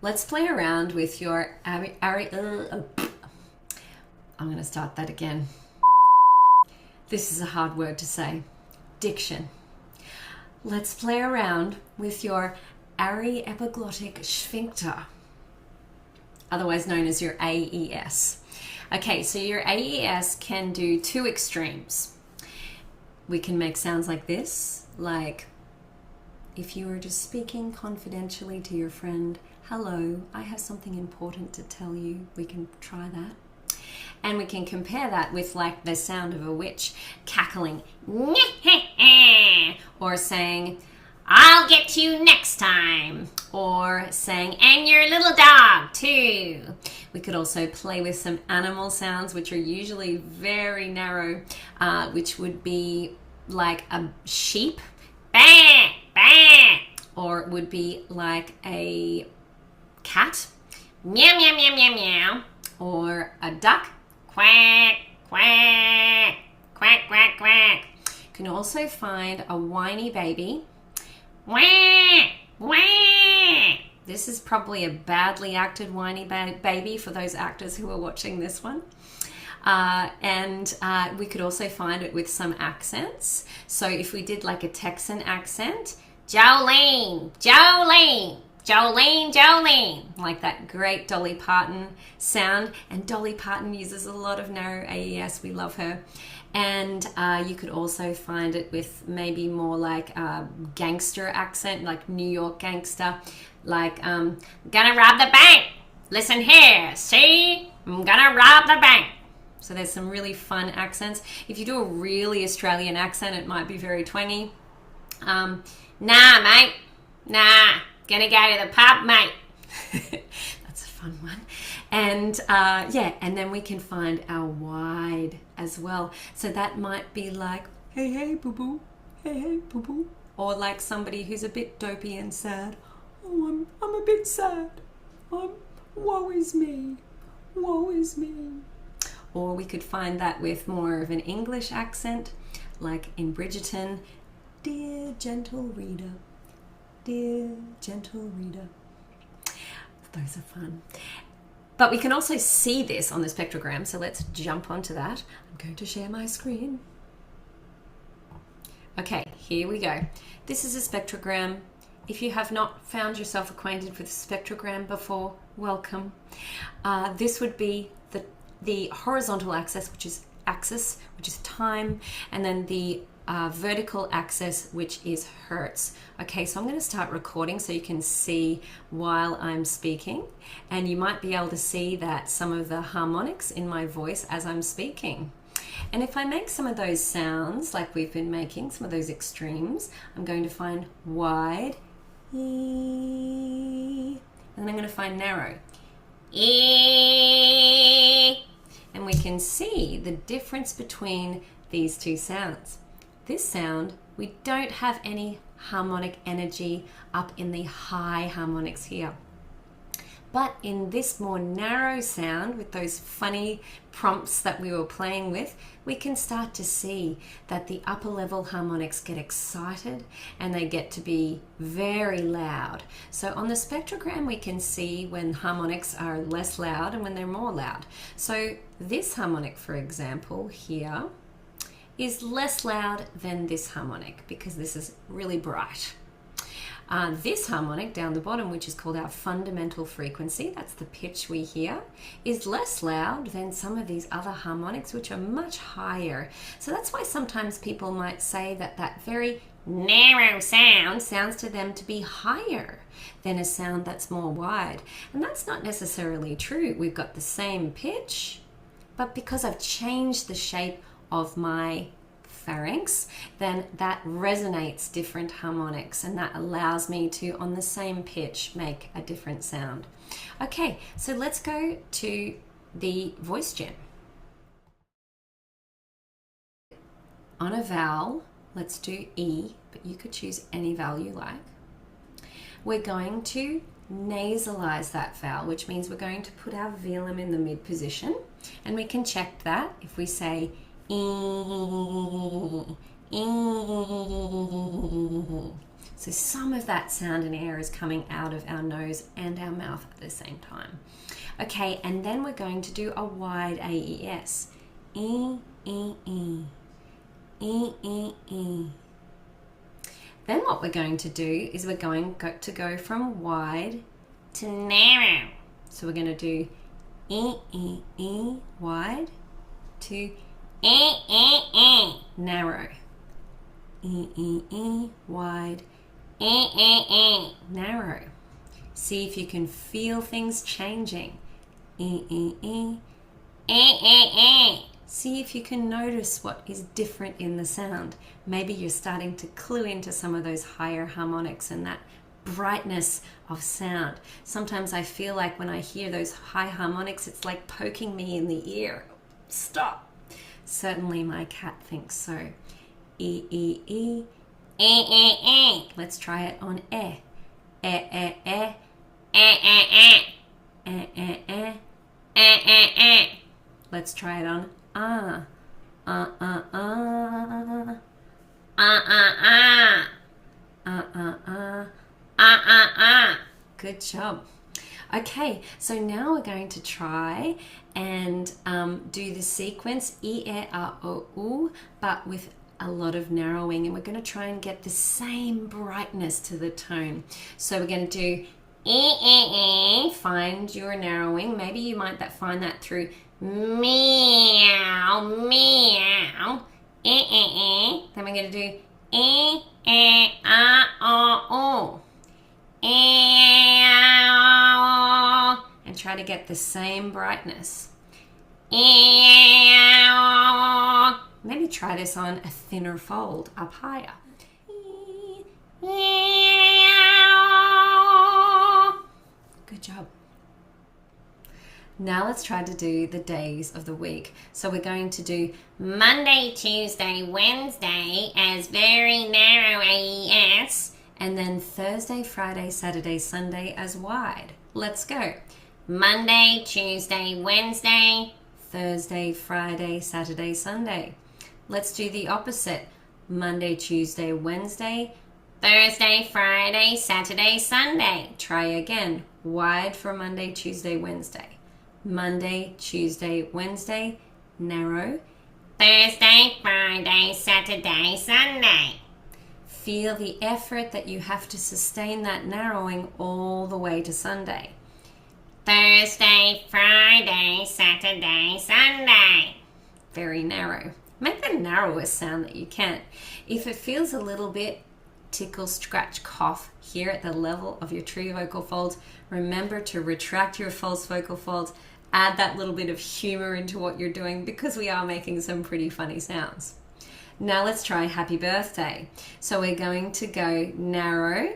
Let's play around with your I'm going to start that again. This is a hard word to say. Diction. Let's play around with your aryepiglottic sphincter, otherwise known as your AES. Okay, so your AES can do two extremes. We can make sounds like this, like if you were just speaking confidentially to your friend, hello, I have something important to tell you. We can try that. And we can compare that with like the sound of a witch cackling, or saying, I'll get you next time, or saying, and your little dog too. We could also play with some animal sounds, which are usually very narrow, which would be like a sheep, bah, bah, or it would be like a cat, meow, meow, meow, meow, meow, or a duck, quack, quack, quack, quack, quack. You can also find a whiny baby, wah, wah. This is probably a badly acted whiny baby for those actors who are watching this one. And we could also find it with some accents. So if we did like a Texan accent, Jolene, Jolene, Jolene, Jolene, like that great Dolly Parton sound. And Dolly Parton uses a lot of narrow AES. We love her. And you could also find it with maybe more like a gangster accent, like New York gangster, like gonna rob the bank. Listen here, see? I'm gonna rob the bank. So there's some really fun accents. If you do a really Australian accent, it might be very twangy. Nah, mate. Nah. Gonna go to the pub, mate. That's a fun one. And yeah, and then we can find our wide as well. So that might be like, hey, hey, boo-boo. Hey, hey, boo-boo. Or like somebody who's a bit dopey and sad. Oh, I'm a bit sad. Woe is me. Woe is me. Or we could find that with more of an English accent, like in Bridgerton, dear gentle reader, dear gentle reader. Those are fun. But we can also see this on the spectrogram, so let's jump onto that. I'm going to share my screen. Okay, here we go. This is a spectrogram. If you have not found yourself acquainted with the spectrogram before, welcome. This would be the horizontal axis, which is time, and then the vertical axis, which is hertz. Okay, so I'm going to start recording so you can see while I'm speaking, and you might be able to see that some of the harmonics in my voice as I'm speaking. And if I make some of those sounds like we've been making, some of those extremes, I'm going to find wide, E, and then I'm going to find narrow, E. And we can see the difference between these two sounds. This sound, we don't have any harmonic energy up in the high harmonics here. But in this more narrow sound, with those funny prompts that we were playing with, we can start to see that the upper level harmonics get excited and they get to be very loud. So on the spectrogram, we can see when harmonics are less loud and when they're more loud. So this harmonic, for example, here, is less loud than this harmonic because this is really bright. This harmonic down the bottom, which is called our fundamental frequency, that's the pitch we hear, is less loud than some of these other harmonics, which are much higher. So that's why sometimes people might say that that very narrow sound sounds to them to be higher than a sound that's more wide. And that's not necessarily true. We've got the same pitch, but because I've changed the shape of my pharynx, then that resonates different harmonics, and that allows me to, on the same pitch, make a different sound. Okay, so let's go to the voice gym. On a vowel, let's do E, but you could choose any vowel you like. We're going to nasalize that vowel, which means we're going to put our velum in the mid position, and we can check that if we say E, E. So some of that sound and air is coming out of our nose and our mouth at the same time. Okay, and then we're going to do a wide AES. E, E, E. E, E, E. Then what we're going to do is we're going to go from wide to narrow. So we're going to do E, E, E, wide, to E, E, E, narrow. E, E, E, wide, E, E, E, narrow. See if you can feel things changing. E, E, E, E, E, E. See if you can notice what is different in the sound. Maybe you're starting to clue into some of those higher harmonics and that brightness of sound. Sometimes I feel like when I hear those high harmonics, it's like poking me in the ear. Stop. Certainly my cat thinks so. E, E, E, E, E, E. Let's try it on E. E, E, E, E, E, E, E, E, E, E, E, E. Let's try it on Ah. Ah, ah, ah. Ah, ah, ah. Ah, ah, ah. Ah, ah, ah. Good job. Okay, so now we're going to try and do the sequence E, E, A, O, U, but with a lot of narrowing, and we're going to try and get the same brightness to the tone. So we're going to do E, E, E, find your narrowing. Maybe you might find that through meow, meow, E, E, E. Then we're going to do E, E, A, O, U. E, A, O, and try to get the same brightness. E, A, O. Maybe try this on a thinner fold up higher. E, E, A, O. Good job. Now let's try to do the days of the week. So we're going to do Monday, Tuesday, Wednesday as very narrow AES, and then Thursday, Friday, Saturday, Sunday as wide. Let's go. Monday, Tuesday, Wednesday, Thursday, Friday, Saturday, Sunday. Let's do the opposite. Monday, Tuesday, Wednesday, Thursday, Friday, Saturday, Sunday. Try again. Wide for Monday, Tuesday, Wednesday. Monday, Tuesday, Wednesday, narrow. Thursday, Friday, Saturday, Sunday. Feel the effort that you have to sustain that narrowing all the way to Sunday. Thursday, Friday, Saturday, Sunday. Very narrow. Make the narrowest sound that you can. If it feels a little bit tickle, scratch, cough here at the level of your true vocal folds, remember to retract your false vocal folds. Add that little bit of humor into what you're doing because we are making some pretty funny sounds. Now let's try happy birthday. So we're going to go narrow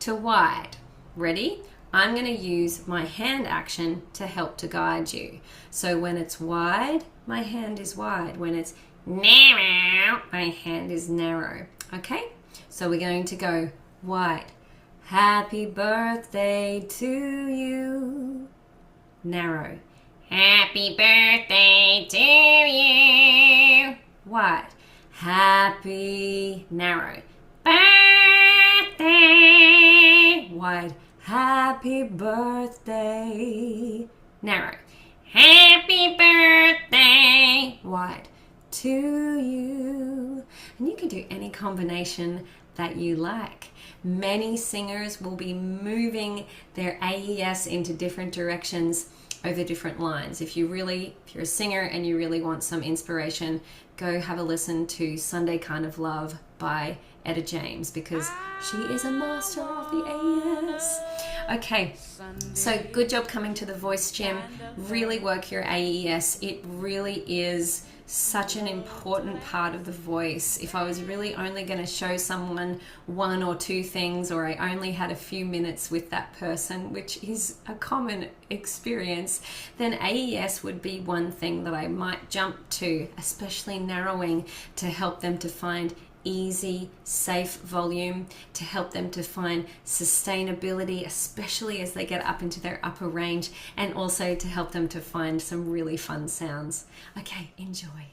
to wide. Ready? I'm going to use my hand action to help to guide you. So when it's wide, my hand is wide. When it's narrow, my hand is narrow. Okay? So we're going to go wide. Happy birthday to you. Narrow. Happy birthday to you. Wide. Happy, narrow. Birthday. Wide. Happy birthday. Narrow. Happy birthday. Wide. To you. And you can do any combination that you like. Many singers will be moving their AES into different directions over different lines. If you're a singer and you really want some inspiration, go have a listen to Sunday Kind of Love by Etta James, because she is a master of the AES. Okay, so good job coming to the Voice Gym. Really work your AES. It really is such an important part of the voice. If I was really only going to show someone one or two things, or I only had a few minutes with that person, which is a common experience, then AES would be one thing that I might jump to, especially narrowing, to help them to find easy, safe volume, to help them to find sustainability, especially as they get up into their upper range, and also to help them to find some really fun sounds. Okay, enjoy.